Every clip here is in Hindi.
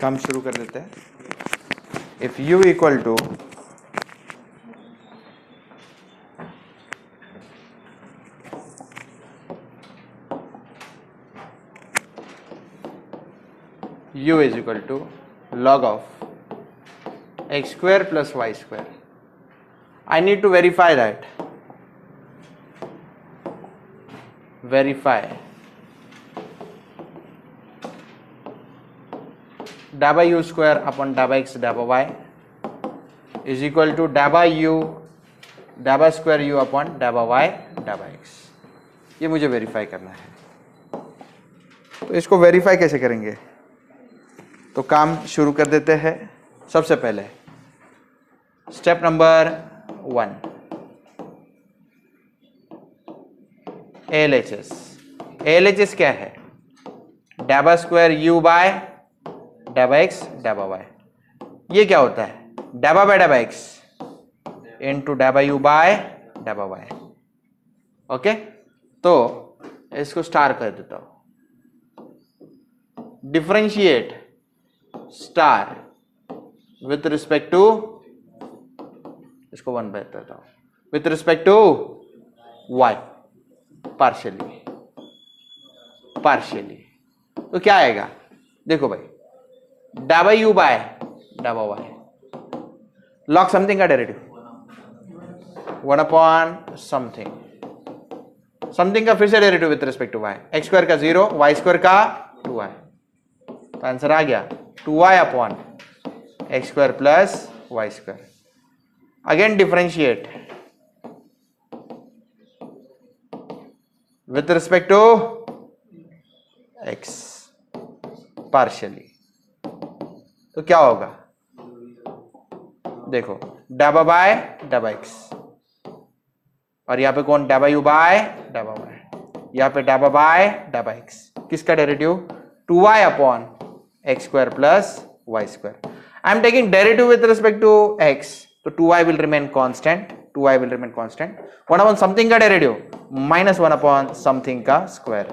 काम शुरू कर देते हैं. If u equal to u is equal to log of x square plus y square. I need to verify that. Verify da by u square upon da by x da by y is equal to da by square u upon da by y da by x. ये मुझे वेरीफाई करना है. तो इसको वेरीफाई कैसे करेंगे? तो काम शुरू कर देते हैं. सबसे पहले स्टेप नंबर 1, ALHS. ALHS क्या है? डैबा स्क्वायर u बाय डैबा x डैबा y. ये क्या होता है? डैबा बाय डैबा x इंटू डैबा u बाय डैबा y. ओके, तो इसको स्टार कर देता हूं. Differentiate star with respect to, इसको 1 बाय देता हूं, with respect to y partially. तो क्या आएगा? देखो भाई, डाबा u बाय डाबा y, लॉग समथिंग का डेरिवेटिव 1 अपॉन समथिंग का फिर से derivative with respect to y. X square का 0, y स्क्वायर का 2y. तो आंसर आ गया 2y upon x square plus Y square. Again differentiate with respect to x partially. तो क्या होगा? देखो, डाबा बाय डाबा x और यहां पे कौन? डाबा u बाय डाबा y. यहां पे डाबा बाय डाबा x. किसका derivative? 2y upon x square plus Y square. I am taking derivative with respect to x, तो 2y will remain constant. 2y will remain constant. 1 upon something का डेरिवेटिव माइनस 1 अपॉन समथिंग का square.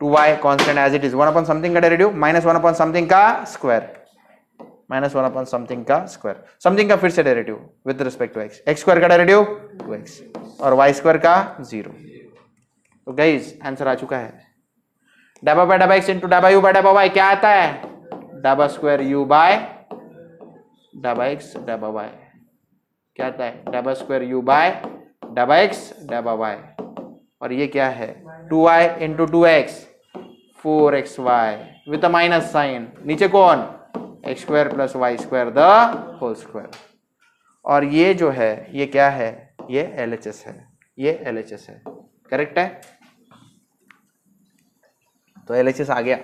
2y constant as it is. 1 upon something का डेरिवेटिव माइनस 1 अपॉन समथिंग का स्क्वायर. माइनस 1 अपॉन समथिंग का स्क्वायर. समथिंग का फिर से derivative with respect to x. X square का डेरिवेटिव 2x और y स्क्वायर का 0. तो गाइस आंसर आ चुका है. डाबा बाय डाबा x इंटू डाबा u बाय डाबा y क्या आता है? डाबा स्क्वायर u बाय डाबा x डाबा y. क्या आता है? डाबा स्क्वायर u बाय डाबा x डाबा y. और ये क्या है? 2y into 2x 4xy with a minus sign. नीचे कौन? X square plus Y square the whole square. और ये जो है ये क्या है? ये LHS है. ये LHS है. करेक्ट है? तो LHS आ गया.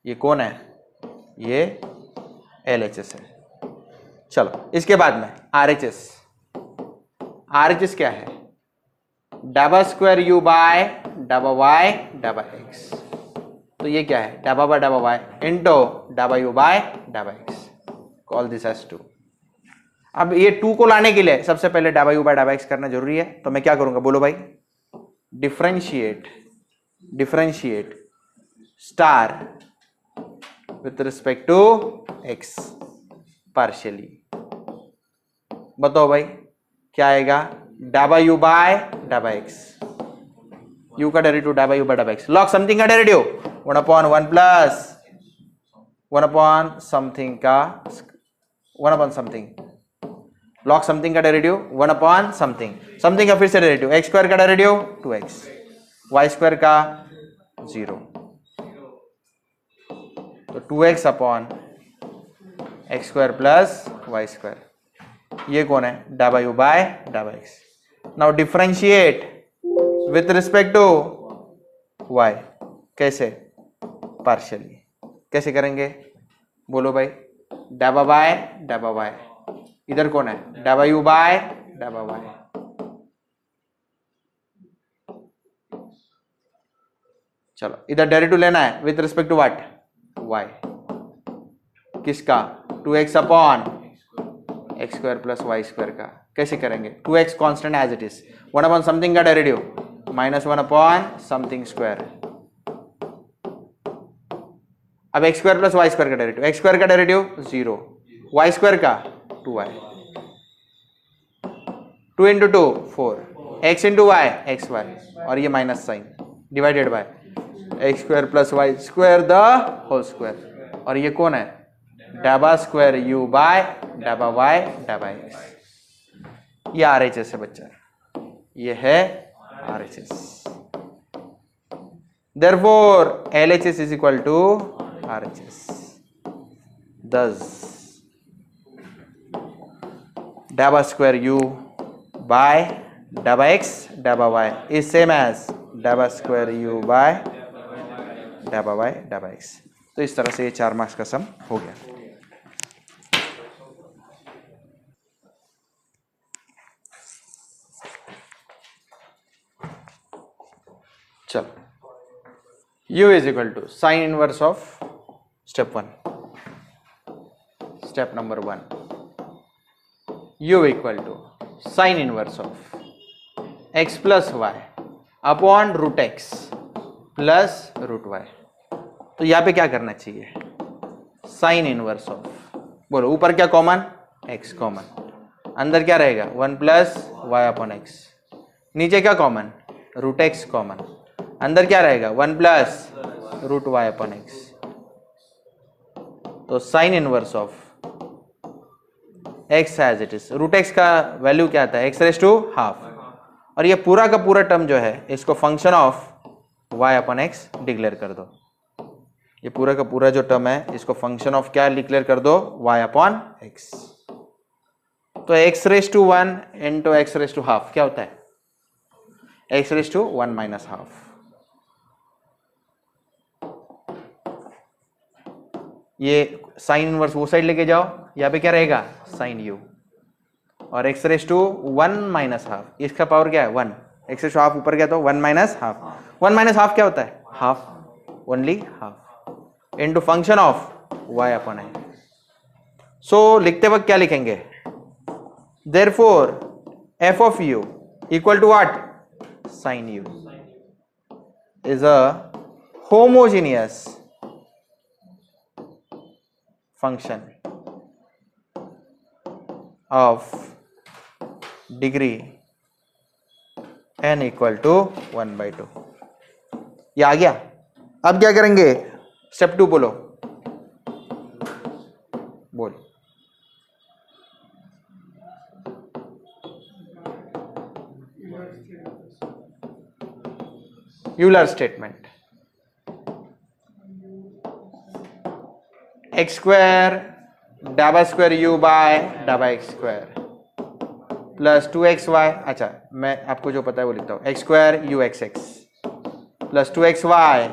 ये कौन है? ये LHS है. चलो इसके बाद में RHS. RHS क्या है? डाबा स्क्वायर u बाय डाबा y डाबा x. तो ये क्या है? डाबा बाय डाबा y इंटू डाबा u बाय डाबा x. Call this as 2. अब ये 2 को लाने के लिए सबसे पहले डाबा u बाय डाबा x करना जरूरी है. तो मैं क्या करूंगा? बोलो भाई. Differentiate star with respect to x partially. बताओ भाई क्या आएगा? डाबा u बाय डाबा x. u का डेरिवेटिव डाबा u बाय डाबा x. लॉग समथिंग का derivative 1 upon 1 plus 1 upon something का 1 अपॉन समथिंग. लॉग समथिंग का डेरिवेटिव 1 अपॉन समथिंग का फिर से डेरिवेटिव. एक्स स्क्वायर का डेरिवेटिव 2x, वाई स्क्वायर का 0. तो 2x upon x square plus Y square. ये कौन है? डाबा u बाय डाबा x. Now differentiate with respect to y. कैसे? पार्शियली. कैसे करेंगे? बोलो भाई. डाबा बाय डाबा y. इधर कौन है? डाबा u बाय डाबा y. चलो इधर डेरिवेटिव लेना है with respect to what, y, किसका, 2x upon x square plus Y square का. कैसे करेंगे, 2x constant as it is, 1 upon something का derivative minus 1 upon something square. अब x square plus Y square का डेरिवेटिव, एक्स स्क्वायर का डेरिवेटिव 0, वाई स्क्वायर का 2y, 2 into 2 4, x into y x y, और ये minus sign divided by x square plus Y square the whole square. और ये कौन है, डाबा स्क्वायर यू बाय डाबा वाई डाबा एक्स. ये आरएचएस है बच्चा, ये है RHS. Therefore LHS is equal to RHS. Thus dabba square u by dabba x dabba y is same as dabba square u by dabba y dabba x. तो इस तरह से ये 4 मार्क्स का सम हो गया. चलो u is equal to sin inverse of step 1. Step number 1, u equal to sin inverse of x plus y upon root x plus root y. तो यहाँ पे क्या करना चाहिए, साइन इनवर्स ऑफ, बोलो ऊपर क्या कॉमन, x कॉमन, अंदर क्या रहेगा 1 प्लस वाई अपॉन एक्स, नीचे क्या कॉमन, रूट x कॉमन, अंदर क्या रहेगा 1 plus root y upon x. तो sine inverse of x as it is, root x का वैल्यू क्या आता है, x रेज टू हाफ, और ये पूरा का पूरा टर्म जो है इसको फंक्शन ऑफ y अपॉन एक्स डिक्लेयर कर दो. ये पूरा का पूरा जो टर्म है इसको फंक्शन ऑफ क्या डिक्लेयर कर दो, y अपॉन एक्स. तो x raise to 1 into x raise to half क्या होता है, x raise to 1 minus half. ये साइन इनवर्स वो साइड लेके जाओ, यहाँ पे क्या रहेगा साइन u, और x रेज टू 1 माइनस हाफ, इसका पावर क्या है 1, x रेज टू हाफ ऊपर गया तो 1 माइनस हाफ, 1 माइनस हाफ क्या होता है half, only half, into function of y upon I. So लिखते वक्त क्या लिखेंगे, therefore f of u equal to what, sine u is a homogeneous function of degree n equal to 1/2. ये आ गया. अब क्या करेंगे, स्टेप 2 बोलो, बोल. यूलर स्टेटमेंट, एक्स स्क्वायर डाबा स्क्वायर यू बाय डाबा एक्स स्क्वायर प्लस 2xy. अच्छा मैं आपको जो पता है वो लिखता हूँ, x square u x x plus 2xy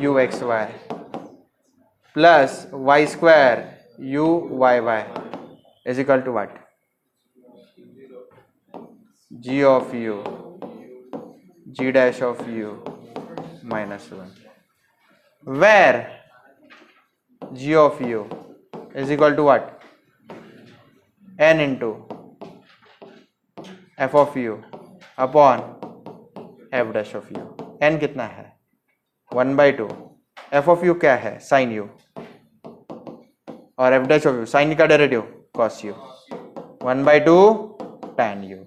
u x y plus Y square u y y is equal to what, g of u g dash of u minus 1, where g of u is equal to what, n into f of u upon f dash of u. n कितना है 1/2, f of u क्या है sin u, और f dash of u sin का derivative cos u, 1/2 tan u,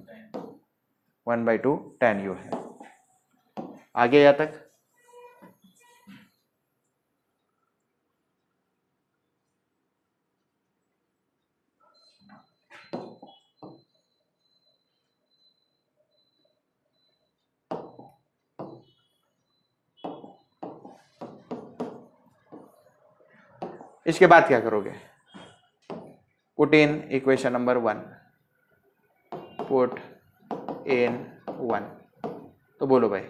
1/2 tan u है. आगे यहाँ तक इसके बाद क्या करोगे, put in equation number 1, put in 1. तो बोलो भाई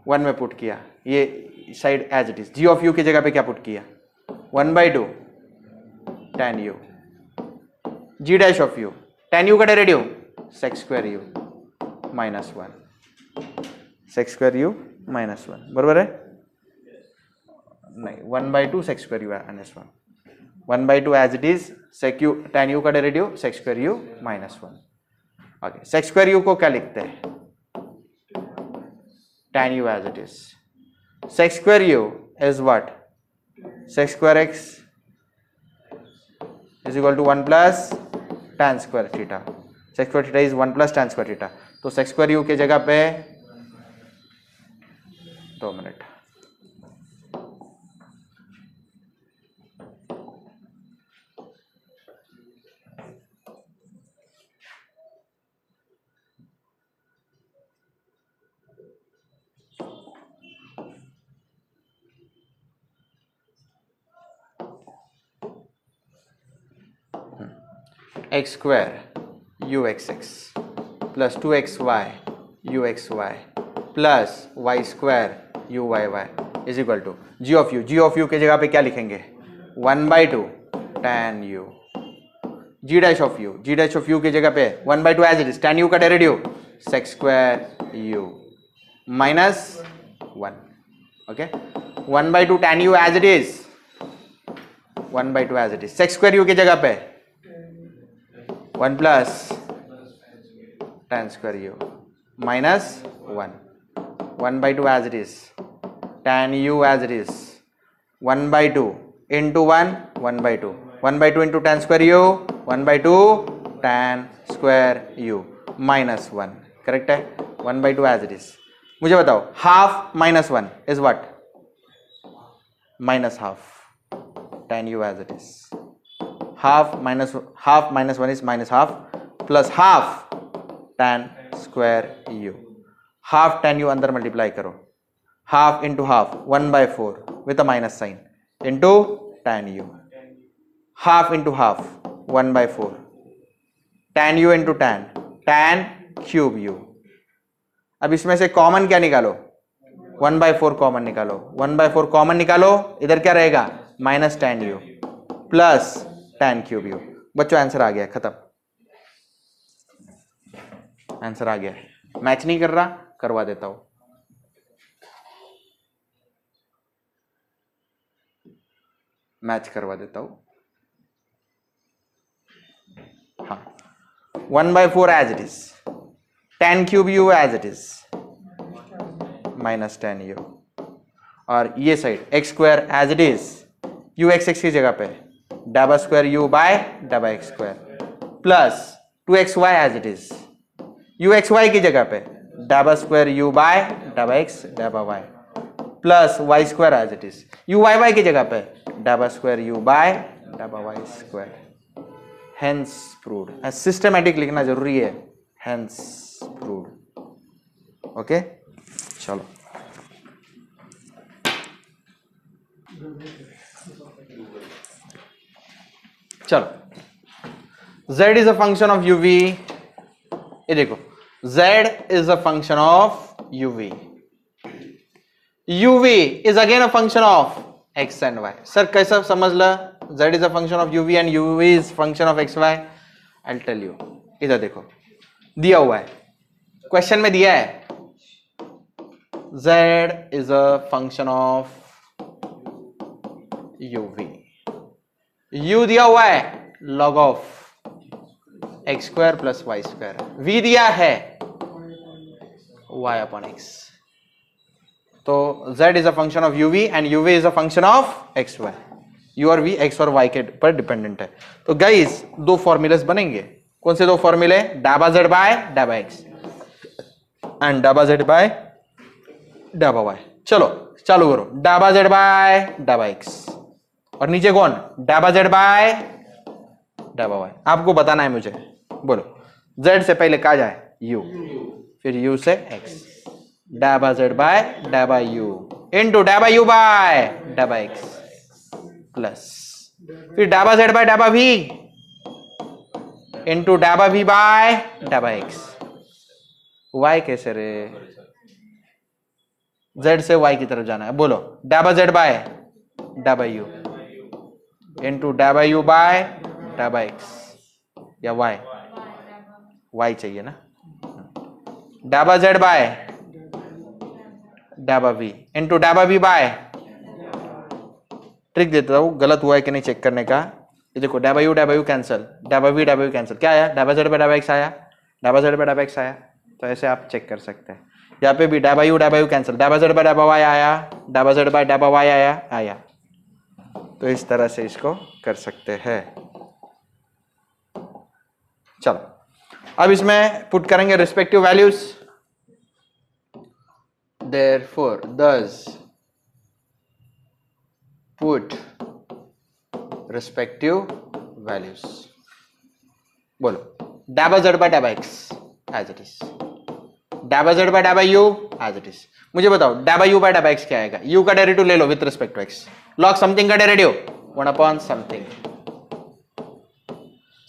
1 में पुट किया, ये side as it is, g of u की जगह पे क्या पुट किया 1/2 tan u, g dash of u, tan u का derivative sec square u minus 1, sec square u -1 बरोबर है? नहीं, 1/2 sec square u -1, 1/2 as it is, sec u tan u का derivative sec square u -1. Okay, sec square u को क्या लिखते हैं? tan u as it is. Sec square u is what? Sec square x is equal to 1 plus tan square theta. Sec square theta is 1 plus tan square theta. तो sec square u के जगह पे 2 minute, x square uxx plus 2xy uxy plus y square uyy is equal to g of u. g of u के जगह पे क्या लिखेंगे? 1/2 tan u. g dash of u, g dash of u के जगह पे 1/2 as it is, tan u का derivative sec square u minus 1. Okay, 1/2 tan u as it is, 1/2 as it is, sec square u के जगह पे 1 plus tan square u minus 1. 1/2 as it is, tan u as it is, 1/2 into 1, 1/2, 1/2 into tan square u, 1/2 tan square u minus 1. Correct है? 1/2 as it is. मुझे बताओ, half minus 1 is what? Minus half. Tan u as it is. half minus 1 is minus half plus half tan square u. half tan u अंदर मल्टीप्लाई करो, half into half 1/4 with a minus sign into tan u, half into half 1/4 tan u into tan cube u. अब इसमें से कॉमन क्या निकालो? 1/4 कॉमन निकालो, 1/4 कॉमन निकालो, इधर क्या रहेगा? Minus tan u plus tan cube u. बच्चों आंसर आ गया, खत्म, आंसर आ गया. मैच नहीं कर रहा, करवा देता हूं. मैच करवा देता हूं. हाँ, 1/4 as it is, tan cube u as it is, minus tan u. और ये side x square as it is, u x x की जगह पे double square u bye double x square plus 2xy as it is, u x y की जगह पे double square u bye double x double y plus y square as it is, u y y की जगह पे double square u bye double y square. Hence proved. Systematic लिखना जरूरी है. Hence proved. ओके, चलो. चलो, z is a function of uv. ये देखो, z is a function of uv. uv is again a function of x and y. Sir कैसा समझ ला? z is a function of uv and uv is function of xy. I will tell you. इधर देखो, दिया हुआ है, क्वेश्चन में दिया है z is a function of uv. u दिया हुआ है log of x square plus Y square. v दिया है y अपॉन x. तो z is a function of uv and uv is a function of xy. u और v x और y के पर डिपेंडेंट है. तो गाइस दो फॉर्मूलेस बनेंगे. कौन से दो फॉर्मूले? डाबा z बाय डाबा x एंड डाबा z बाय डाबा y. चलो चालू करो. डाबा z बाय डाबा x और नीचे कौन? डाबा z बाय डाबा y. आपको बताना है मुझे. बोलो, z से पहले कहा जाए u, फिर u से x. डाबा z बाय डाबा u इंटू डाबा u बाय डाबा x प्लस फिर डाबा z बाय डाबा v into dhaba v by डाबा x. y कैसे रे? z से y की तरफ जाना है. बोलो, डाबा z बाय डाबा u इंटू डाबा u बाय डाबा x या y. y चाहिए ना. डाबा z बाय डाबा वी इंटू डाबा वी बाय, ट्रिक देता हूँ गलत हुआ है कि नहीं चेक करने का। ये देखो डाबा यू कैंसिल, डाबा वी कैंसिल, क्या आया डाबा जेड बाय डाबा एक्स आया, डाबा जेड बाय डाबा एक्स आया। तो ऐसे आप चेक कर सकते हैं। यहाँ पे भी डाबा यू कैंसिल, डाबा जेड बाय डाबा वाई आया, डाबा जेड बाय डाबा वाई आया। तो इस तरह से इसको कर सकते हैं। चलो अब इसमें पुट करेंगे respective values. Therefore thus put respective values। बोलो डाबा जेड बाय डाबा एक्स एज इट इज, डाबा जेड बाय डाबा यू एज इट इज। मुझे बताओ डाबा यू बाय डाबा एक्स क्या आएगा? यू का डेरिवेटिव ले लो with respect to x, log something का डेरिवेटिव 1 अपॉन समथिंग,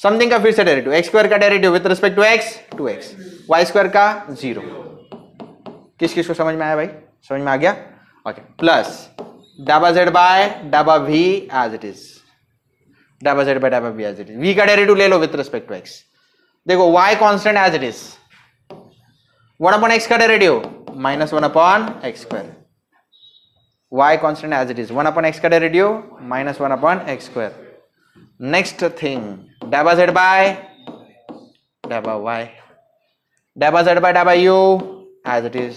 समथिंग का फिर से डेरिवेटिव, एक्स स्क्वायर का derivative with respect to x 2x, y square का 0। किस किस को समझ में आया भाई? समझ में आ गया? ओके। प्लस डाबा जेड बाय डाबा वी एज इट इज, डाबा जेड बाय डाबा v as it is, v का डेरिवेटिव ले लो विथ रिस्पेक्ट टू एक्स। देखो y constant as it is, 1 upon x का derivative minus 1 upon x square, y constant as it is, 1 upon x का derivative minus 1 upon x square. Next thing डाबा जेड बाय डाबा y, डाबा जेड बाय डाबा u एज इट इज।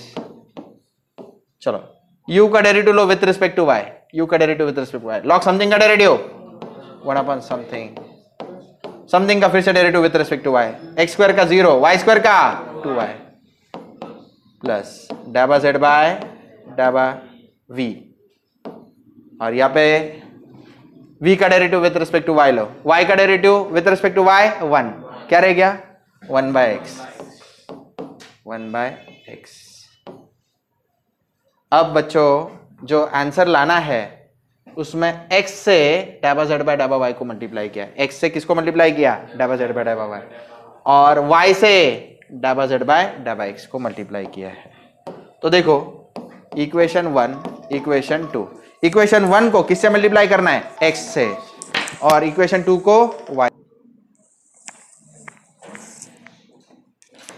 चलो u का डेरिवेटिव लो with respect to y, u का derivative with respect to y, log something का डेरिवेटिव 1 अपॉन समथिंग, समथिंग का फिर से derivative with respect to y, x square का 0, वाई स्क्वायर का 2y, प्लस डाबा जेड बाय डाबा v, और यहाँ पे v का derivative with respect to y लो, y का derivative with respect to y 1, क्या रह गया 1 बाय एक्स, 1 बाय एक्स। अब बच्चों जो आंसर लाना है उसमें x से डाबा जेड बाय डाबा y को मल्टीप्लाई किया, x से किसको मल्टीप्लाई किया? डाबा जेड बाय डाबा y, और y से डाबा जेड बाय डाबा x को मल्टीप्लाई किया है। तो देखो इक्वेशन 1, इक्वेशन 2, इक्वेशन 1 को किससे मल्टीप्लाई करना है? x से, और इक्वेशन 2 को y।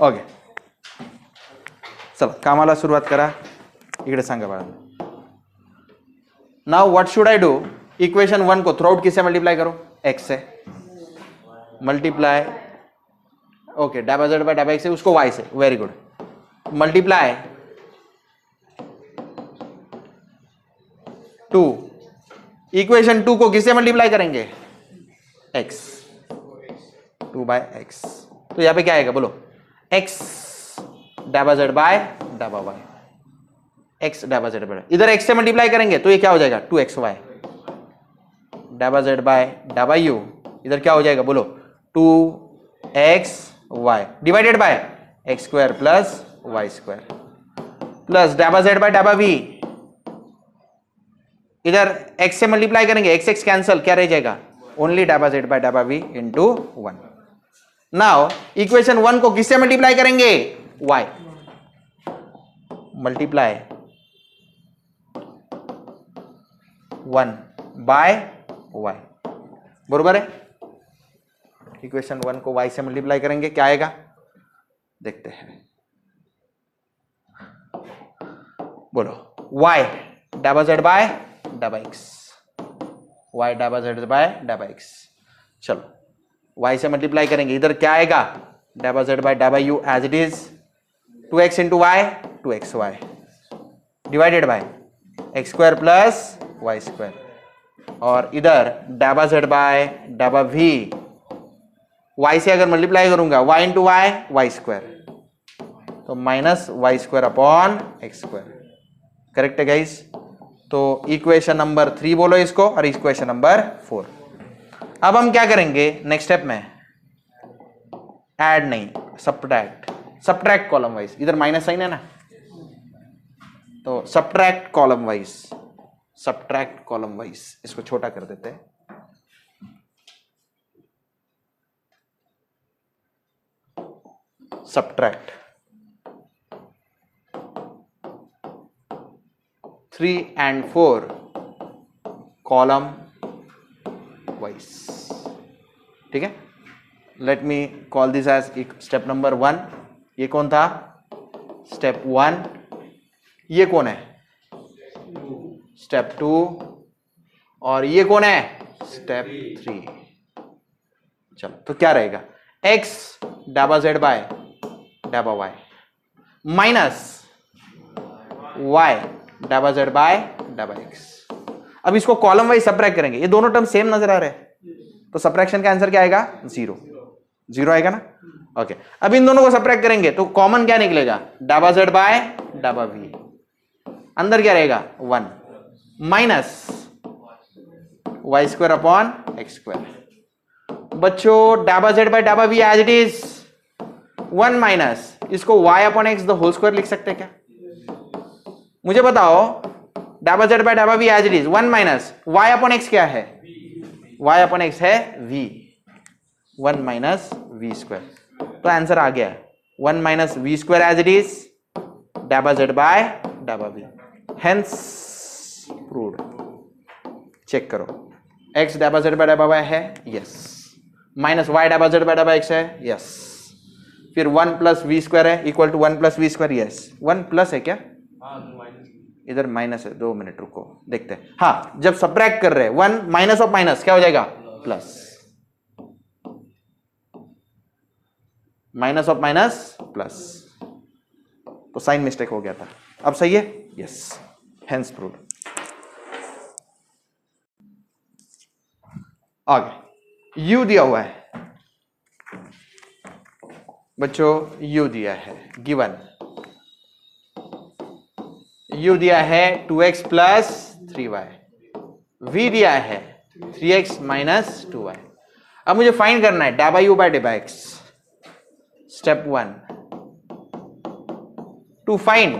ओके चलो कामाला सुरुवात करा, इकडे सांगा बाळा। Now what should I do? Equation 1 को थ्रू आउट किससे मल्टीप्लाई करो? x से मल्टीप्लाई, ओके डाबा जेड बाय डाबा एक्स से, उसको y से, वेरी गुड, मल्टीप्लाई 2, इक्वेशन 2 को किससे मल्टीप्लाई करेंगे? x, 2 by X. तो यहां पे क्या आएगा बोलो? x डाबा जेड बाय डाबा y, x डाबा जेड बाय, इधर x से मल्टीप्लाई करेंगे तो ये क्या हो जाएगा 2xy, डाबा जेड बाय डाबा u, इधर क्या हो जाएगा बोलो 2xy divided by x square plus Y square, plus डाबा जेड बाय डाबा v, इधर x से मल्टीप्लाई करेंगे, x कैंसिल, क्या रह जाएगा ओनली डाबा जेड बाय डाबा v इंटू 1। नाउ इक्वेशन 1 को किससे मल्टीप्लाई करेंगे? y, मल्टीप्लाई 1 बाय y, बरोबर है? इक्वेशन 1 को y से मल्टीप्लाई करेंगे, क्या आएगा देखते हैं। बोलो y डाबा जेड बाय डाबा x, y डाबा जेड बाय डाबा x। चलो y से मल्टीप्लाई करेंगे, इधर क्या आएगा डाबा जेड बाय डाबा u as it is, 2x into y 2xy divided by x square plus Y square, और इधर डाबा जेड बाय डाबा v, y से अगर मल्टीप्लाई करूंगा y into y y square, तो minus y square upon x square. Correct है गाइस? तो इक्वेशन नंबर 3 बोलो इसको, और इक्वेशन नंबर 4। अब हम क्या करेंगे नेक्स्ट स्टेप में? ऐड नहीं, सब्ट्रैक्ट, सब्ट्रैक्ट कॉलम वाइज, इधर माइनस साइन है ना, तो subtract column wise, subtract column wise, इसको छोटा कर देते हैं। सब्ट्रैक्ट 3 and 4 कॉलम वाइज, ठीक है? Let me call this as step number 1। ये कौन था? स्टेप 1, ये कौन है? स्टेप 2 और ये कौन है? स्टेप 3। चलो तो क्या रहेगा? x डाबा z बाय डाबा y माइनस y डाबा z बाय डाबा x। अब इसको कॉलम वाइज सबट्रैक्ट करेंगे, ये दोनों टर्म सेम नजर आ रहे हैं, तो सबट्रैक्शन का आंसर क्या आएगा? 0 आएगा ना। ओके, अब इन दोनों को सबट्रैक्ट करेंगे तो कॉमन क्या निकलेगा? डाबा z बाय डाबा v, अंदर क्या रहेगा? 1 minus y square upon x square. बच्चों डाबा z बाय डाबा v as it is 1 minus, इसको y upon x the whole square लिख सकते हैं क्या? मुझे बताओ, डाबा z बाय डाबा v as it is 1 minus y upon x क्या है? y अपॉन x है v, 1 माइनस v स्क्वायर। तो आंसर आ गया 1 minus v square as it is डाबा z बाय डाबा v, हेंस प्रूव्ड। चेक करो, x डाबा z बाय डाबा y है, यस, माइनस y डाबा z बाय डाबा x है, यस, फिर 1 प्लस वी स्क्वायर है equal to 1 plus V square, yes, 1 plus है क्या? इधर माइनस है, 2 मिनट रुको देखते हैं। हाँ, जब सबट्रैक्ट कर रहे हैं 1 माइनस ऑफ माइनस क्या हो जाएगा? Plus, minus of minus plus, तो साइन मिस्टेक हो गया था, अब सही है, यस, हेंस प्रूव्ड। आगे u दिया हुआ है बच्चों, u दिया है गिवन, u दिया है 2x प्लस 3y, v दिया है 3x माइनस 2y। अब मुझे फाइंड करना है डाबा u बाय डाबा x। स्टेप 1, टू फाइंड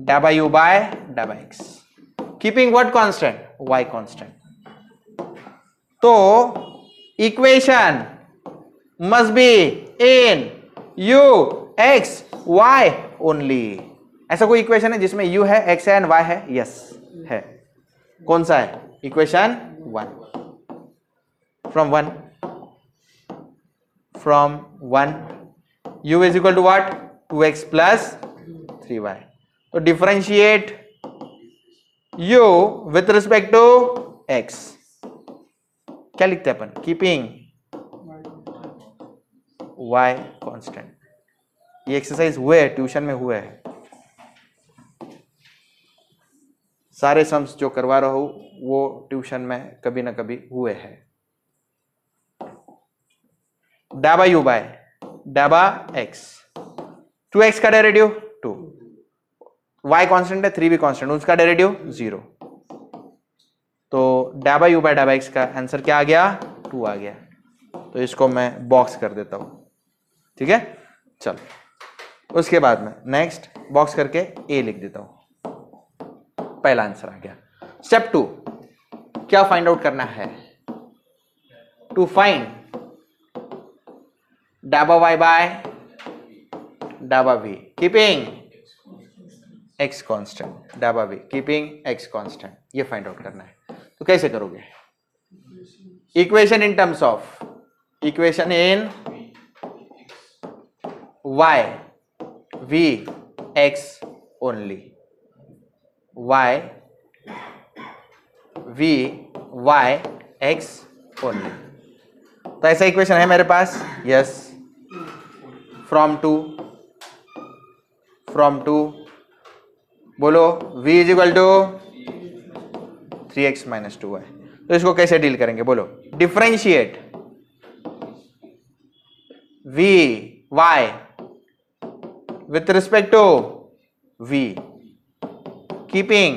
डाबा u बाय डाबा x, keeping what constant? y constant. तो equation must be in u x y only. ऐसा कोई इक्वेशन है जिसमें u है, x है एंड y है? यस है। कौन सा है? Equation 1। From 1 u is equal to what? 2x plus 3y। तो differentiate u with respect to x, क्या लिखते हैं अपन? Keeping y constant. ये एक्सरसाइज हुए हैं, ट्यूशन में हुए हैं, सारे सम्स जो करवा रहा हूं वो ट्यूशन में कभी ना कभी हुए हैं। डाबा u बाय डाबा x, 2x का डेरिवेटिव 2, y कांस्टेंट है, 3 भी कांस्टेंट, उसका डेरिवेटिव 0। तो डाबा u बाय डाबा x का आंसर क्या आ गया? 2 आ गया। तो इसको मैं बॉक्स कर देता हूं, ठीक है। चलो उसके बाद में नेक्स्ट बॉक्स करके a लिख देता हूं, पहला आंसर आ गया। स्टेप 2, क्या फाइंड आउट करना है? टू फाइंड डाबा y बाय डाबा v कीपिंग x कांस्टेंट, डाबा v कीपिंग x कांस्टेंट, ये फाइंड आउट करना है। तो कैसे करोगे? Equation in terms of, equation in y v x only, y v y x only. तो ऐसा इक्वेशन है मेरे पास, यस। फ्रॉम टू बोलो v is equal to 3x minus 2y। तो इसको कैसे डील करेंगे बोलो? Differentiate v y with respect to v keeping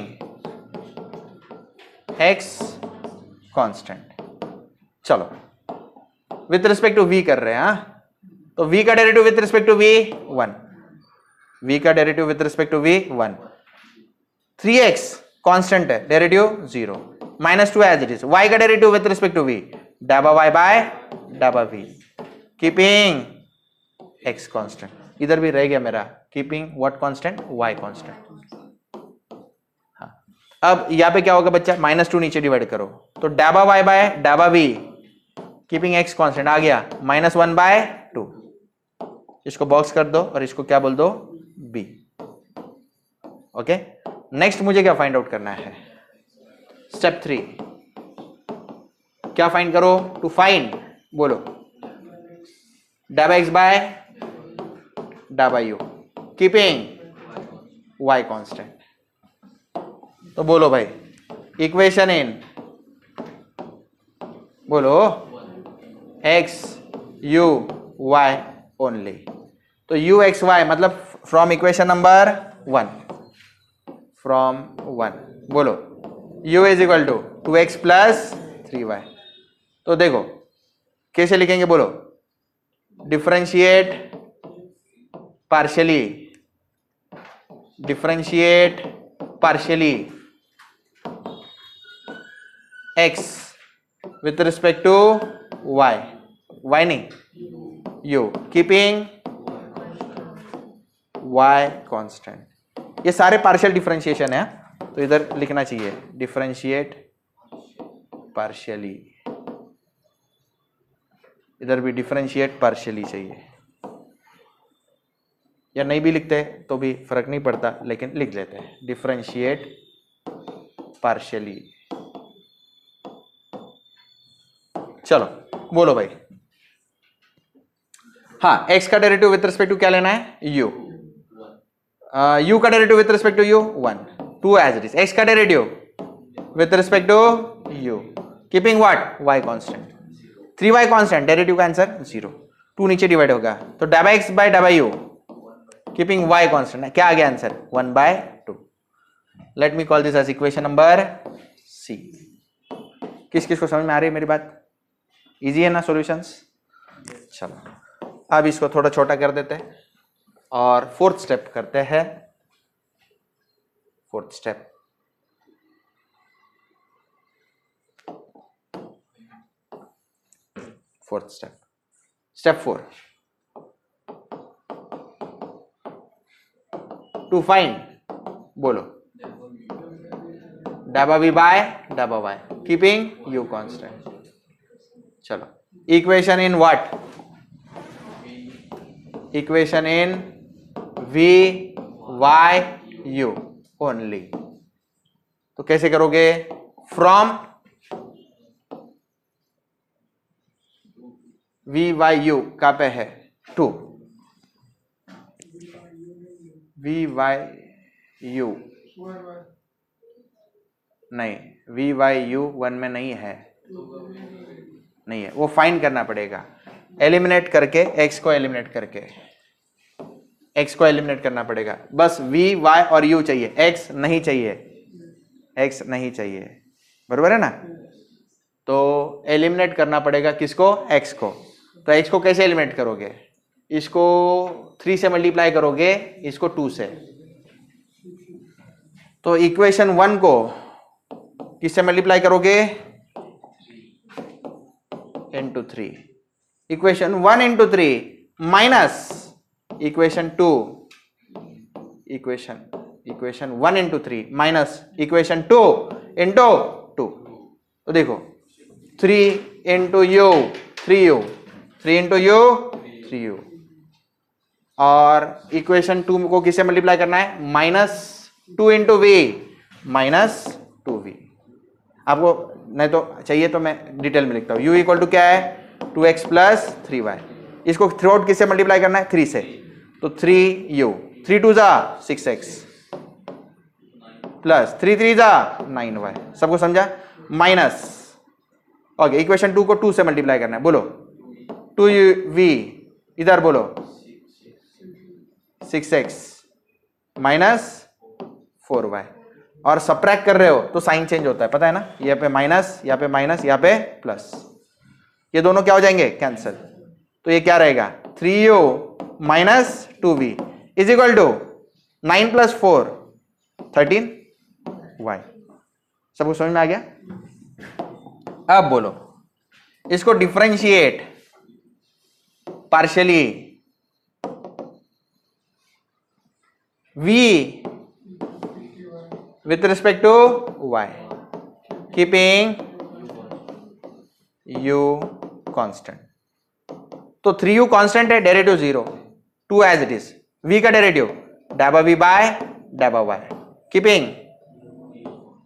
x constant. चलो विथ रिस्पेक्ट टू v कर रहे हैं, तो v का derivative with respect to v 1, v का derivative with respect to v 1, 3x constant है, derivative 0, minus 2 as it is, y का derivative with respect to v डाबा y बाय डाबा v कीपिंग x कांस्टेंट। इधर भी रह गया मेरा keeping what constant? y constant. हाँ, अब यहां पे क्या होगा बच्चा? -2 नीचे डिवाइड करो, तो डाबा y बाय डाबा v कीपिंग x कांस्टेंट आ गया -1 बाय 2। इसको बॉक्स कर दो और इसको क्या बोल दो? b। ओके, नेक्स्ट मुझे क्या फाइंड आउट करना है? स्टेप 3 क्या फाइंड करो? टू फाइंड, बोलो, डाबा एक्स बाय डाबा यू कीपिंग y कांस्टेंट। तो बोलो भाई, इक्वेशन इन, बोलो x u y ओनली। तो u x y मतलब फ्रॉम इक्वेशन नंबर 1, फ्रॉम 1 बोलो u is equal to 2x plus 3y। तो देखो कैसे लिखेंगे, बोलो, differentiate partially, differentiate partially x with respect to y, y नहीं u, कीपिंग y कांस्टेंट। ये सारे पार्शियल डिफरेंशिएशन है, तो इधर लिखना चाहिए डिफरेंशिएट पार्शियली, इधर भी डिफरेंशिएट पार्शियली चाहिए, या नहीं भी लिखते तो भी फर्क नहीं पड़ता, लेकिन लिख लेते हैं डिफरेंशिएट पार्शियली। चलो बोलो भाई, हाँ, x का डेरिवेटिव विथ रिस्पेक्ट टू क्या लेना है? u, u का derivative with respect to u 1, 2 as it is, x का derivative with respect to u keeping what? y constant, 3y constant, derivative का आंसर 0, 2 नीचे डिवाइड होगा, तो डाबा x बाय डाबा u कीपिंग y कांस्टेंट, क्या आ गया answer? 1/2। Let me call this as equation number C। किस किस को समझ में आ रही है मेरी बात? इजी है ना सॉल्यूशंस? चलो अब इसको थोड़ा छोटा कर देते हैं और फोर्थ स्टेप करते हैं। Fourth step, fourth step, step 4, to find, बोलो, डाबा v बाय डाबा y कीपिंग u कांस्टेंट। चलो, equation in what? Equation in v y u only. तो कैसे करोगे? फ्रॉम v y u कहां पे है? 2, v y u नहीं, v y u 1 में नहीं है, नहीं है, वो फाइंड करना पड़ेगा, एलिमिनेट करके, x को एलिमिनेट करके, x को एलिमिनेट करना पड़ेगा। बस v y और u चाहिए, x नहीं चाहिए, x नहीं चाहिए, बरोबर है ना? तो एलिमिनेट करना पड़ेगा किसको? x को। तो x को कैसे एलिमिनेट करोगे? इसको 3 से मल्टीप्लाई करोगे, इसको 2 से। तो इक्वेशन 1 को किससे मल्टीप्लाई करोगे? Into 3। Equation 1 into 3 minus equation 2, equation 1 into 3 minus equation 2 into 2। तो देखो 3 into you 3u, 3 into you 3u, और इक्वेशन 2 को किससे मल्टीप्लाई करना है? Minus 2 into V minus 2v। आपको नहीं तो चाहिए तो मैं डिटेल में लिखता हूं। u इक्वल टू क्या है? 2x plus 3y। इसको थ्रू आउट किससे मल्टीप्लाई करना है? 3 से, तो 3u, 3 2 जा 6x प्लस 3 3 जा 9y। सबको समझा? माइनस, ओके, इक्वेशन 2 को 2 से मल्टीप्लाई करना है, बोलो 2v, इधर बोलो 6x माइनस 4y, और सब्ट्रैक्ट कर रहे हो तो साइन चेंज होता है, पता है ना? यहाँ पे माइनस, यहाँ पे माइनस, यहाँ पे प्लस, ये दोनों क्या हो जाएंगे? कैंसिल। तो ये क्या रहेगा? 3u minus 2v is equal to 9 plus 4 13y। सबको समझ में आ गया? अब बोलो, इसको differentiate partially v with respect to y keeping u constant। तो 3u कांस्टेंट है, derivative 0, 2 as it is, v का डेरिवेटिव डाबा v बाय डाबा y, keeping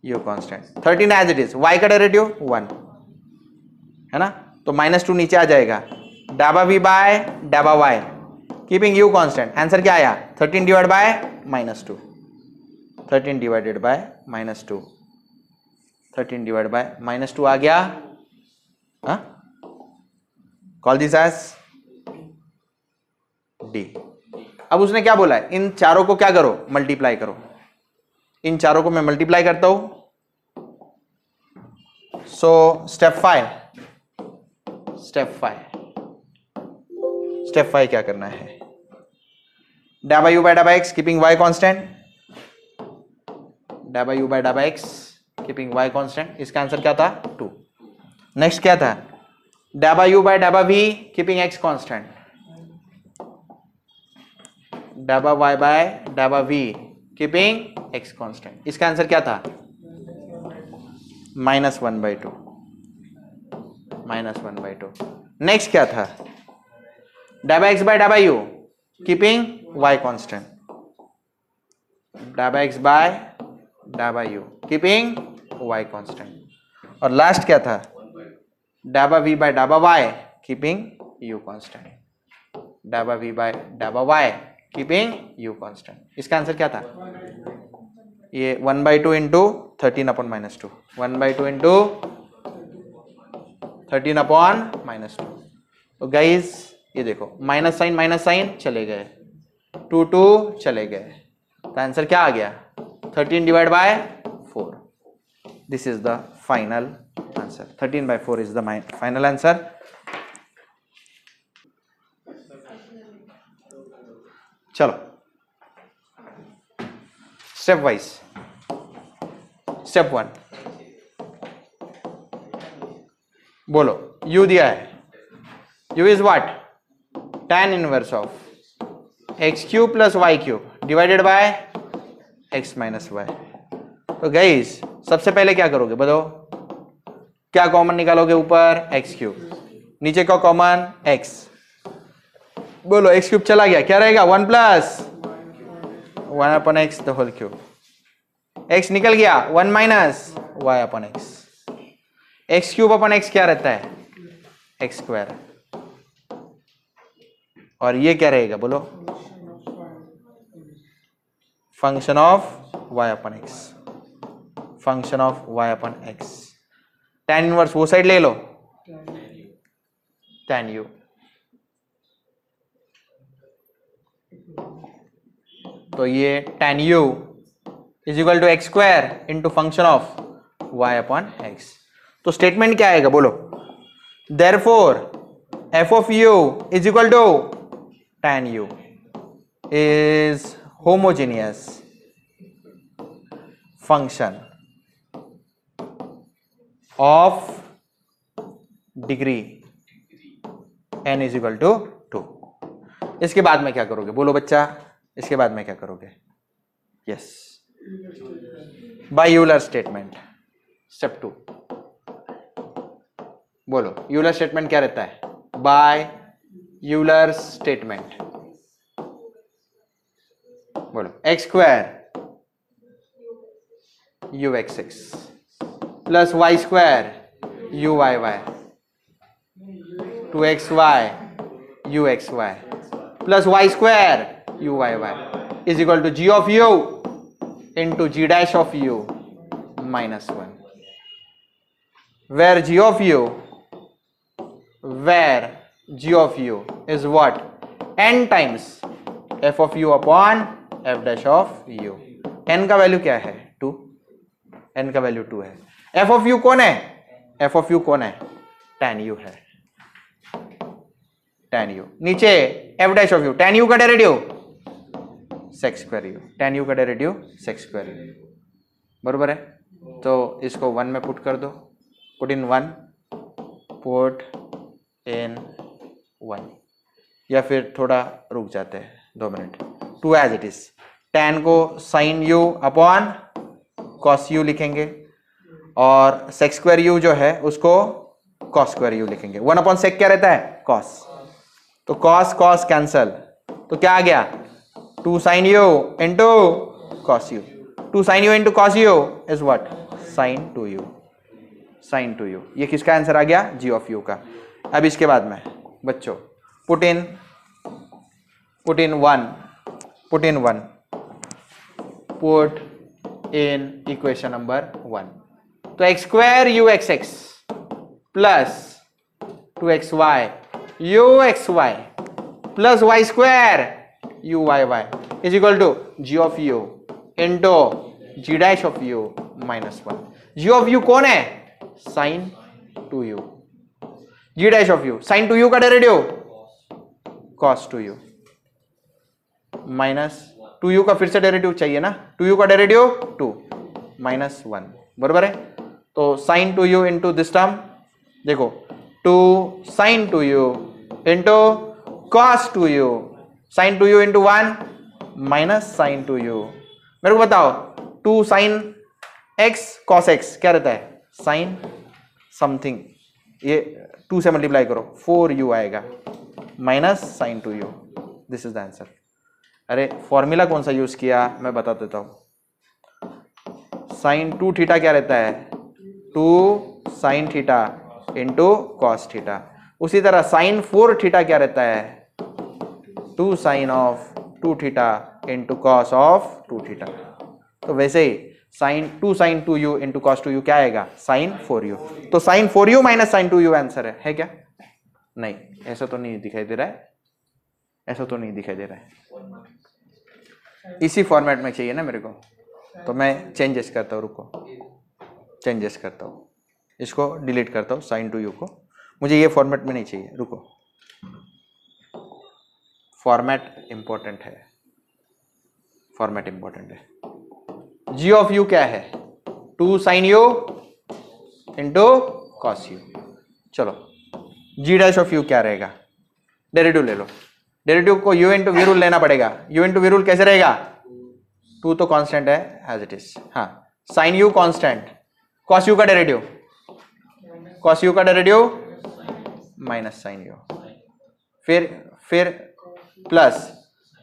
u constant. 13 as it is. y का डेरिवेटिव 1 है ना, तो -2 नीचे आ जाएगा. डाबा v बाय डाबा y keeping u constant. Answer क्या आया? 13 divide by -2. 13 divided by -2. 13 divide by -2 आ गया. हाँ, कॉल दिस एज d. अब उसने क्या बोला है? इन चारों को क्या करो? मल्टीप्लाई करो. इन चारों को मैं मल्टीप्लाई करता हूं. सो स्टेप 5 क्या करना है? डाबा u बाय डाबा x कीपिंग y कांस्टेंट. डाबा u बाय डाबा x कीपिंग y कांस्टेंट. इसका आंसर क्या था? 2. नेक्स्ट क्या था? डाबा u बाय डाबा v keeping x constant. Dhaba y by डाबा v कीपिंग x कांस्टेंट. इसका आंसर क्या था? -1/2. -1/2. नेक्स्ट क्या था? डाबा x बाय डाबा u keeping y constant. Dhaba x by डाबा u कीपिंग y कांस्टेंट. और लास्ट क्या था? डाबा v बाय डाबा y कीपिंग u कांस्टेंट. डाबा v बाय डाबा y कीपिंग u कांस्टेंट. इसका आंसर क्या था? ये 1/2 इंटू 13/-2. 1/2 इंटू 13/-2. तो गाइज ये देखो, माइनस साइन चले गए, 2 चले गए. तो आंसर क्या आ गया? 13 divide bye 4. This is the final answer. 13/4 is the final answer. चलो स्टेप वाइज. स्टेप 1 बोलो. u दिया है. u is what? tan inverse of x³ plus y³ divided by x minus y. तो गाइस सबसे पहले क्या करोगे बताओ? क्या कॉमन निकालोगे? ऊपर x³, नीचे का कॉमन x. बोलो x³ चला गया, क्या रहेगा? 1 plus 1/x the whole cube. x निकल गया, 1 माइनस y/x. x³ क्या रहता है? x². और ये क्या रहेगा बोलो? Function of y/x. Function of y/x. tan inverse वो साइड ले लो, tan u. तो ये tan u is equal to x² into function of y/x. तो स्टेटमेंट क्या आएगा बोलो? Therefore f of u is equal to tan u is homogeneous function of degree n is equal to 2. इसके बाद में क्या करोगे बोलो बच्चा? इसके बाद में क्या करोगे? Yes, by Euler statement. Step 2 बोलो. यूलर स्टेटमेंट क्या रहता है? By Euler statement. बोलो x² uxx plus y² uyy 2xy uxy plus y² uyy is equal to g of u into g dash of u minus 1. Where g of u is what? n times f of u upon f dash of u. n का वैल्यू क्या है? 2. n का वैल्यू 2 है. f of u कौन है? f of u कौन है? tan u है. tan u. नीचे f dash of u. tan u का derivative sec² u. tan u का डेरिवेटिव sec² u. बरोबर है. तो इसको 1 में पुट कर दो. Put in 1. Put in 1. या फिर थोड़ा रुक जाते हैं 2 minute. 2 as it is. tan को sin u upon cos u लिखेंगे और sec² u जो है उसको cos² u लिखेंगे. 1/sec क्या रहता है? cos. तो cos कैंसल. तो क्या आ गया? 2 sin u into cos u. 2 sin u into cos u is what? sin 2u. sin 2u. ये किसका आंसर आ गया? g of u का. अब इसके बाद में बच्चों put in 1, put in equation number 1. तो x square u xx plus 2xy u xy plus y square u yy is equal to g of u into g dash of u minus 1. g of u कौन है? sin 2u. g dash of u sin 2u का derivative cos 2u minus 2u का फिर से डेरिवेटिव चाहिए ना, 2u का डेरिवेटिव 2 माइनस 1 बराबर है. तो sin 2u into this term देखो 2 sin 2u into cos 2u sin 2u into 1 minus sin 2u. मेरे को बताओ 2 sin x cos x क्या रहता है? sin समथिंग, ये 2 से मल्टीप्लाई करो 4u आएगा minus sin 2u. This is the answer. अरे फॉर्मूला कौन सा यूज किया मैं बता देता हूं. sin 2 थीटा क्या रहता है? 2 sin theta into cos theta. उसी तरह sin 4 थीटा क्या रहता है? 2 sin of 2 theta into cos of 2 theta. तो वैसे ही sin 2 sin 2u into cos 2u क्या आएगा? sin 4u. तो sin 4u minus sin 2u answer है क्या? नहीं, ऐसा तो नहीं दिखाई दे रहा है, ऐसा तो नहीं दिखाई दे रहा है. इसी फॉर्मेट में चाहिए ना मेरे को, तो मैं चेंजेस करता हूँ. रुको, चेंजेस करता हूँ, इसको डिलीट करता हूँ sin 2u को. मुझे ये फॉर्मेट में नहीं चाहिए. रुको, फॉर्मेट इंपॉर्टेंट है, फॉर्मेट इंपॉर्टेंट है. g ऑफ u क्या है? 2 sin u into cos u. चलो g डैश ऑफ u क्या रहेगा? डेरिवेटिव ले लो. डेरिवेटिव को u इंटू वी रूल लेना पड़ेगा. u इंटू वी रूल कैसे रहेगा? 2 तो कांस्टेंट है एज इट इज. हाँ, sin u constant, cos u का डेरिवेटिव, cos u का डेरिवेटिव माइनस sin u. फिर प्लस,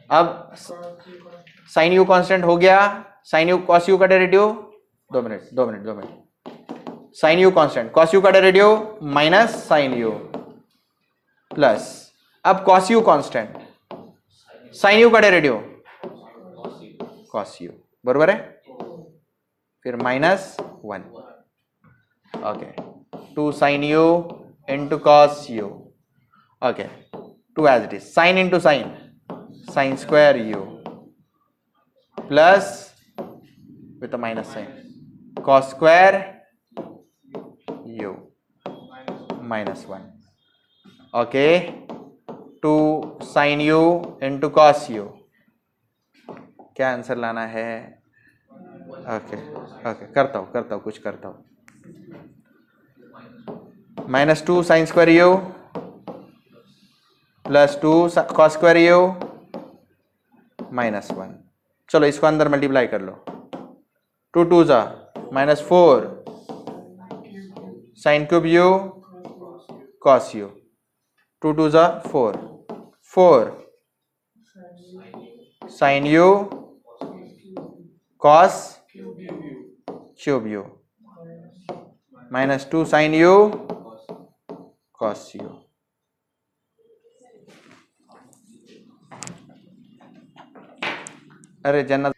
अब sin u कांस्टेंट हो गया, sin u cos u का derivative 2 minute sin u constant, cos u का derivative minus sin u plus, अब cos u constant, sin u का डेरिवेटिव cos u बरोबर है. फिर minus 1. Okay, 2 sin u into cos u. Okay, 2 as it is. sin into sin, sin square u plus with minus sine cos square u minus 1. Okay, 2 sin u into cos u. क्या आंसर लाना है? ओके करता हूँ कुछ करता हूँ. Minus 2 sin square u plus 2 cos square u minus 1. चलो इसको अंदर मल्टीप्लाई कर लो. 2 2 जा minus 4 sin cube u cos u. 2 2 जा 4 sin u cos cube u minus 2 sin u cos u. अरे जन्नत,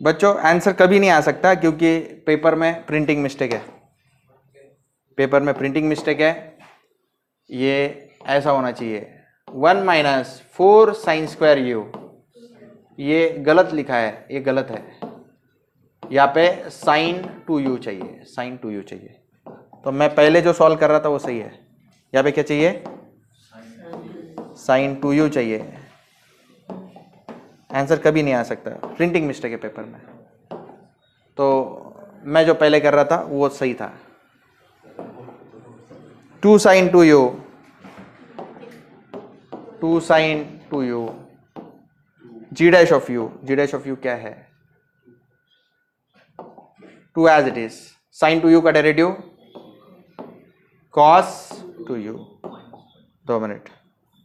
बच्चों आंसर कभी नहीं आ सकता क्योंकि पेपर में प्रिंटिंग मिस्टेक है. पेपर में प्रिंटिंग मिस्टेक है. ये ऐसा होना चाहिए 1 माइनस 4 sin स्क्वायर u. ये गलत लिखा है, ये गलत है. यहाँ पे sin 2u चाहिए, sin 2u चाहिए. तो मैं पहले जो सॉल्व कर रहा था वो सही है. यहाँ पे क्या चाहिए? sin 2u चाहिए. आंसर कभी नहीं आ सकता, प्रिंटिंग मिस्टेक है पेपर में. तो मैं जो पहले कर रहा था वो सही था. 2 sin 2u, 2 sin 2u, g dash of u क्या है? 2 as it is. sin 2u का derivative cos 2u. 2 minute.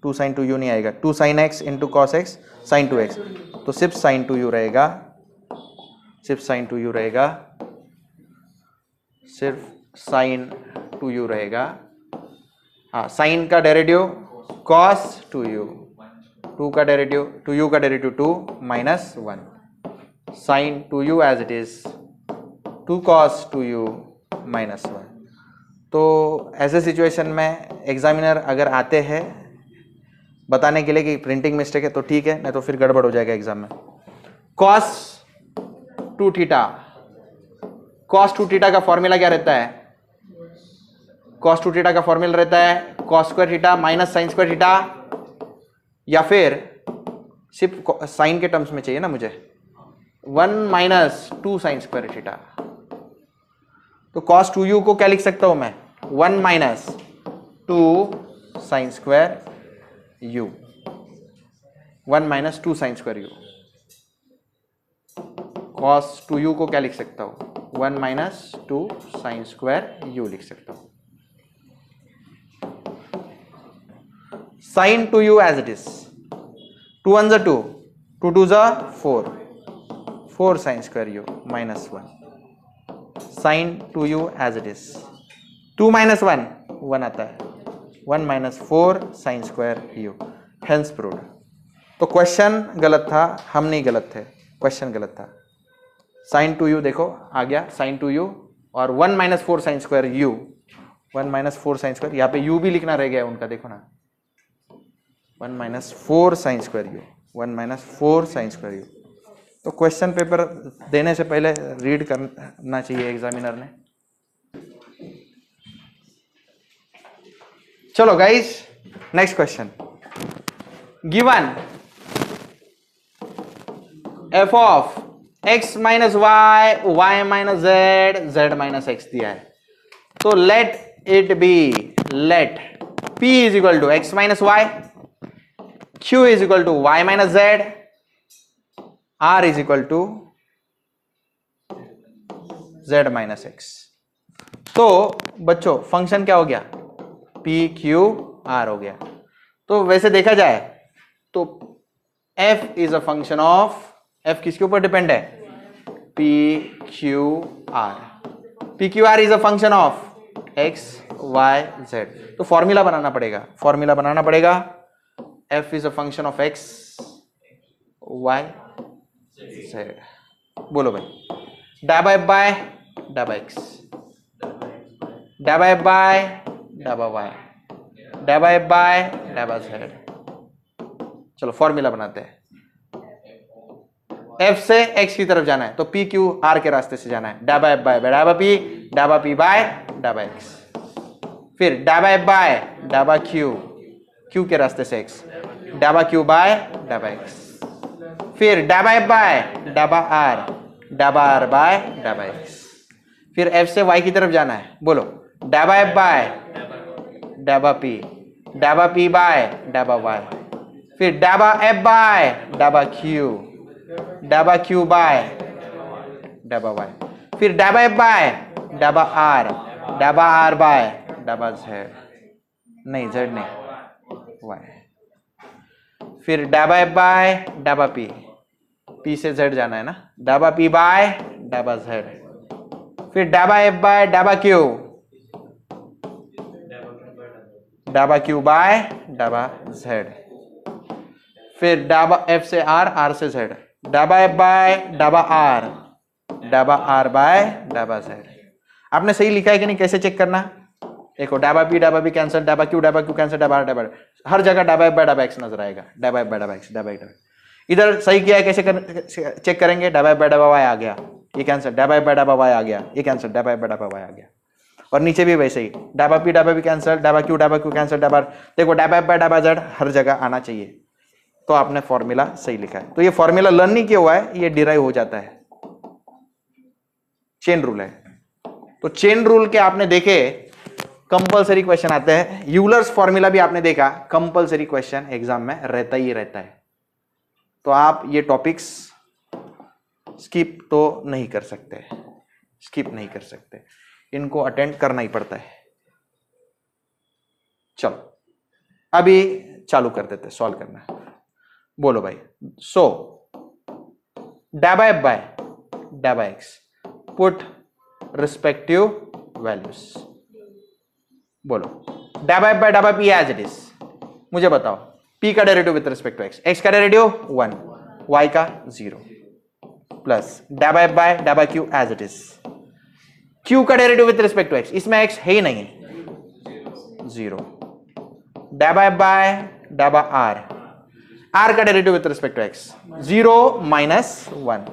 2 sin 2u नहीं आएगा, 2 sin x into cos X sine 2x, तो सिर्फ sin 2u रहेगा, सिर्फ sin 2u रहेगा, सिर्फ sin 2u रहेगा। हाँ, साइन का डेरिवेटिव cos 2u, 2 का डेरिवेटिव 2u का derivative 2 minus 1, sin 2u as it is 2 cos 2u minus 1। तो ऐसे सिचुएशन में एग्जामिनर अगर आते हैं बताने के लिए कि प्रिंटिंग मिस्टेक है तो ठीक है, नहीं तो फिर गड़बड़ हो जाएगा एग्जाम में। cos 2 थीटा, cos 2 थीटा का फॉर्मूला क्या रहता है? cos 2 थीटा का फॉर्मूला रहता है cos square theta minus sine square theta, या फिर सिर्फ साइन के टर्म्स में चाहिए ना मुझे, 1 माइनस 2 साइन स्क्वायर थीटा। तो cos 2u को क्या लिख सकता हूं मैं? 1 minus 2 sine square u, 1 minus 2 sine square u। cos 2u को क्या लिख सकता हूं? 1 माइनस 2 साइन स्क्वायर u लिख सकता हूं। sin 2u as it is, 2 1 2, 2 2 4, 4 sin square u minus 1, sin 2u as it is, 2 minus 1 1 आता है, 1 minus 4 sin square u, hence proved। तो क्वेश्चन गलत था, हम नहीं गलत थे, क्वेश्चन गलत था। sin 2u देखो आ गया sin 2u, और 1 minus 4 sin square u, 1 minus 4 sin square, यहाँ पे u भी लिखना रह गया उनका, देखो ना, 1 minus 4 sin square u, 1 minus 4 sin square u। तो क्वेश्चन पेपर देने से पहले रीड करना चाहिए एग्जामिनर ने। चलो guys, next question. Given f of x minus Y, Y minus Z, Z minus X दिया है, तो let it be, let p is equal to X minus Y, q is equal to y minus z, r is equal to z minus x। तो बच्चों फंक्शन क्या हो गया? p q r हो गया। तो वैसे देखा जाए तो f is a function of, f किसके ऊपर डिपेंड है? p q r, p q r is a function of x y z। तो फॉर्मूला बनाना पड़ेगा, फॉर्मूला बनाना पड़ेगा, f is a function of x y z। बोलो भाई, डाबा f बाय डाबा x, डाबा f बाय डाबा y, डाबा f बाय डाबा z। चलो फॉर्मूला बनाते हैं। f से x की तरफ जाना है तो p q r के रास्ते से जाना है, डाबा f बाय डाबा p, डाबा p बाय डाबा x, फिर डाबा f बाय डाबा q, q के रास्ते से x, डाबा q बाय डाबा x, फिर डाबा f बाय डाबा r, डाबा r बाय डाबा x, फिर f से y की तरफ जाना है, बोलो डाबा f बाय डाबा p, डाबा p बाय डाबा y, फिर डाबा f बाय डाबा q, डाबा q बाय डाबा y, फिर डाबा f बाय डाबा r, डाबा r बाय डाबा z, नहीं z नहीं y, फिर डाबा f बाय डाबा p, p से z जाना है ना, डाबा p बाय डाबा z, फिर डाबा f बाय डाबा q, डाबा q बाय डाबा z, फिर डाबा f से r, r से z, डाबा f बाय डाबा r, डाबा r बाय डाबा z। आपने सही लिखा है कि नहीं, कैसे चेक करना? देखो डाबा p कैंसिल, डाबा q कैंसिल, डाबा r डाबा, हर जगह डाबा f बाय डाबा x नजर आएगा, डाबा f बाय डाबा x, डाबा f। इधर सही किया है, कैसे चेक करेंगे? डाबा f बाय डाबा y आ गया, ये कैंसिल, डाबा f बाय डाबा y आ गया, ये कैंसिल, डाबा f बाय डाबा y आ गया। और नीचे भी वैसे ही, डाबा p कैंसिल, डाबा q कैंसिल, डाबा, देखो डाबा f बाय डाबा z हर जगह आना चाहिए। तो आपने फॉर्मूला सही लिखा है। तो ये फॉर्मूला लर्न नहीं किया हुआ है, ये डिराइव हो जाता है, चेन रूल है। तो चेन रूल के आपने देखे कंपलसरी क्वेश्चन आते हैं, यूलर्स फॉर्मूला भी आपने देखा, कंपलसरी क्वेश्चन एग्जाम में रहता ही रहता है। तो आप ये टॉपिक्स स्किप तो नहीं कर सकते, स्किप नहीं कर सकते, इनको अटेंड करना ही पड़ता है। चलो अभी चालू कर देते, सॉल्व करना है। बोलो भाई। सो डाबा एफ बाय डाबा एक्स, पुट रिस्पेक्टिव वैल्यूज। बोलो डाबा एफ बाय डाबा पी एज इट इज। मुझे बताओ p का derivative with respect to x, x का डेरिवेटिव 1, y का 0, प्लस डाबा एफ बाय डाबा q as it is. q का derivative with respect to x, इसमें x है ही नहीं, 0। डाबा एफ बाय डाबा r, r का derivative with respect to x 0 minus 1।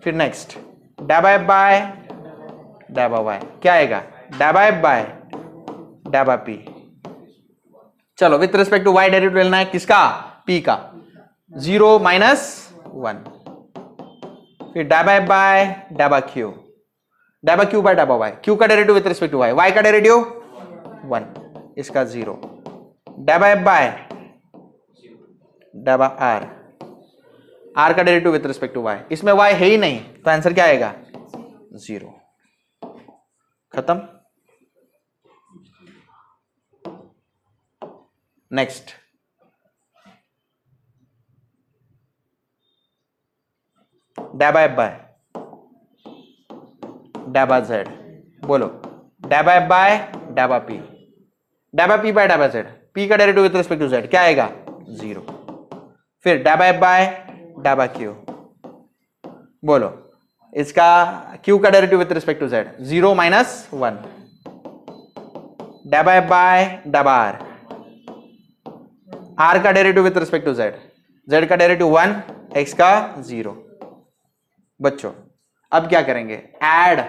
फिर नेक्स्ट डाबा एफ बाय डाबा y, क्या आएगा? डाबा एफ बाय डाबा p। चलो with respect to y derivative लेना है किसका? p का, 0 माइनस 1। फिर डाबा एफ बाय डाबा q, डाबा q बाय डाबा y, q का derivative with respect to y, y का डेरिवेटिव 1, इसका 0। डाबा एफ बाय डाबा r, r का derivative with respect to y, इसमें y है ही नहीं, तो आंसर क्या आएगा? 0। खत्म। नेक्स्ट डाबा एफ बाय डाबा z। बोलो डाबा एफ बाय डाबा p, डाबा p बाय डाबा z, p का derivative with respect to z क्या आएगा? 0। फिर डाबा एफ बाय डाबा q, बोलो इसका q का derivative with respect to z 0 minus 1। डाबा एफ बाय डाबा r, r का derivative with respect to z, z का डेरिवेटिव 1, x का 0। बच्चों अब क्या करेंगे? Add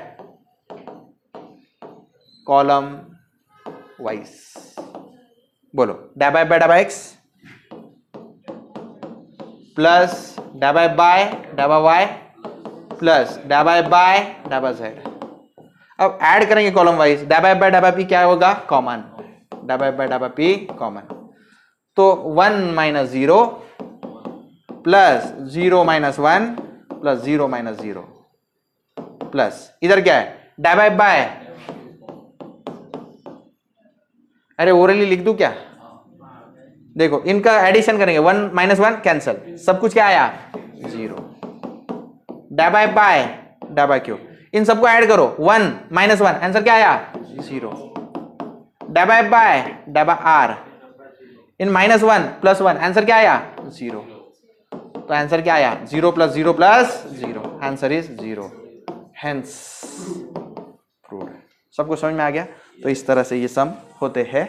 column wise. बोलो डाबा एफ बाय डाबा x प्लस डाबा एफ बाय डाबा y प्लस डाबा एफ बाय डाबा z। अब ऐड करेंगे column wise. Dhaba F by डाबा p क्या होगा? कॉमन, डाबा एफ बाय डाबा p कॉमन, तो 1 minus 0 plus 0 minus 1 plus 0 minus 0 plus इधर क्या है? डाबा एफ बाय, अरे ओरली लिख दूं क्या? देखो इनका एडिशन करेंगे, 1 माइनस 1 कैंसल, सब कुछ क्या आया? 0। डाबा एफ बाय डाबा क्यू, इन सबको ऐड करो, 1 माइनस 1, आंसर क्या आया? 0। डाबा एफ बाय डाबा r, in minus 1 plus 1, answer क्या आया? 0। तो आंसर क्या आया? 0 plus 0 plus 0, answer is 0। Hence proved. सबको समझ में आ गया? तो इस तरह से ये सम होते हैं।